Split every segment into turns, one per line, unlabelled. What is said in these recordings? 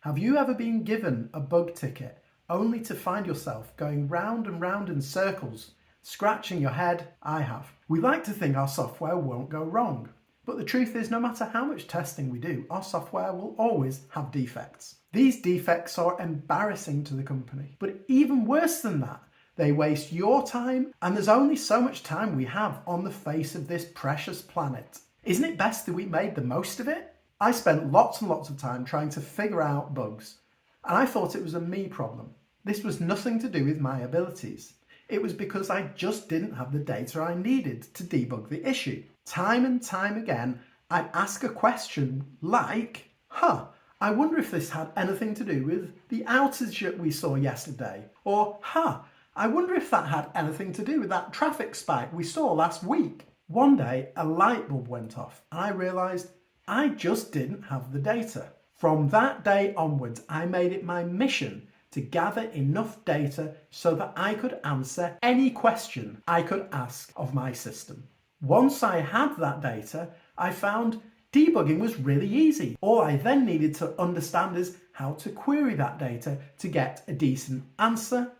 Have you ever been given a bug ticket only to find yourself going round and round in circles, scratching your head? I have. We like to think our software won't go wrong, but the truth is no matter how much testing we do, our software will always have defects. These defects are embarrassing to the company, but even worse than that, they waste your time, and there's only so much time we have on the face of this precious planet. Isn't it best that we made the most of it? I spent lots and lots of time trying to figure out bugs, and I thought it was a me problem. This was nothing to do with my abilities. It was because I just didn't have the data I needed to debug the issue. Time and time again, I'd ask a question like, I wonder if this had anything to do with the outage that we saw yesterday. Or, I wonder if that had anything to do with that traffic spike we saw last week. One day, a light bulb went off and I realised I just didn't have the data. From that day onwards, I made it my mission to gather enough data so that I could answer any question I could ask of my system. Once I had that data, I found debugging was really easy. All I then needed to understand is how to query that data to get a decent answer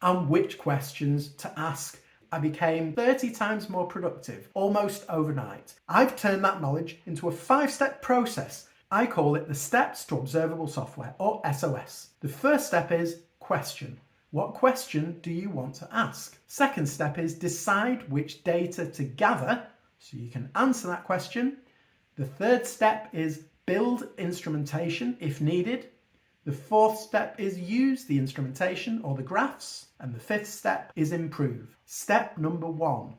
and which questions to ask. I became 30 times more productive almost overnight. I've turned that knowledge into a 5-step process. I call it the Steps to Observable Software, or SOS. The first step is question. What question do you want to ask? Second step is decide which data to gather so you can answer that question. The third step is build instrumentation if needed. The fourth step is use the instrumentation or the graphs. And the fifth step is improve. Step number 1,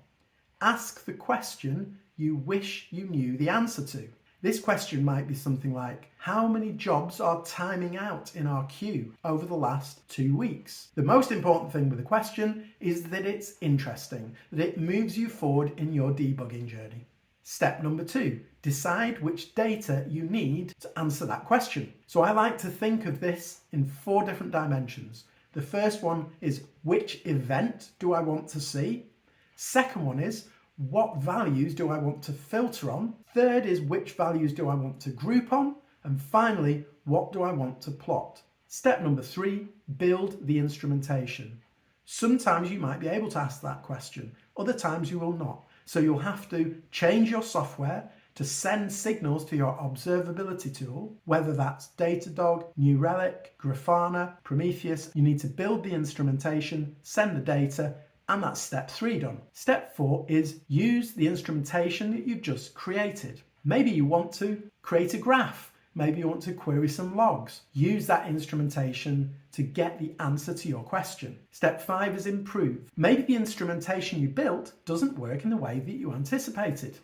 ask the question you wish you knew the answer to. This question might be something like, how many jobs are timing out in our queue over the last 2 weeks? The most important thing with a question is that it's interesting, that it moves you forward in your debugging journey. Step number 2, decide which data you need to answer that question. So I like to think of this in 4 different dimensions. The first one is which event do I want to see? Second one is what values do I want to filter on? Third is which values do I want to group on? And finally, what do I want to plot? Step number 3, build the instrumentation. Sometimes you might be able to ask that question, other times you will not. So you'll have to change your software to send signals to your observability tool, whether that's Datadog, New Relic, Grafana, Prometheus. You need to build the instrumentation, send the data, and that's step 3 done. Step 4 is use the instrumentation that you've just created. Maybe you want to create a graph. Maybe you want to query some logs. Use that instrumentation to get the answer to your question. Step 5 is improve. Maybe the instrumentation you built doesn't work in the way that you anticipated.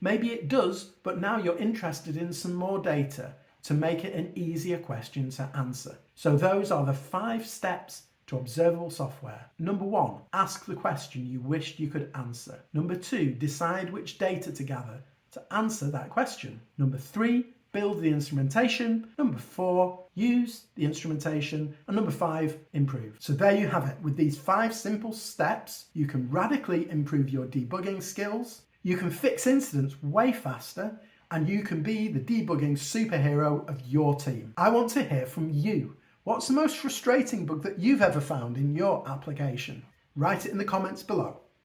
Maybe it does, but now you're interested in some more data to make it an easier question to answer. So those are the 5 steps to observable software. Number 1, ask the question you wished you could answer. Number 2, decide which data to gather to answer that question. Number 3, build the instrumentation. Number 4, use the instrumentation. And number 5, improve. So there you have it. With these 5 simple steps, you can radically improve your debugging skills. You can fix incidents way faster, and you can be the debugging superhero of your team. I want to hear from you. What's the most frustrating bug that you've ever found in your application? Write it in the comments below.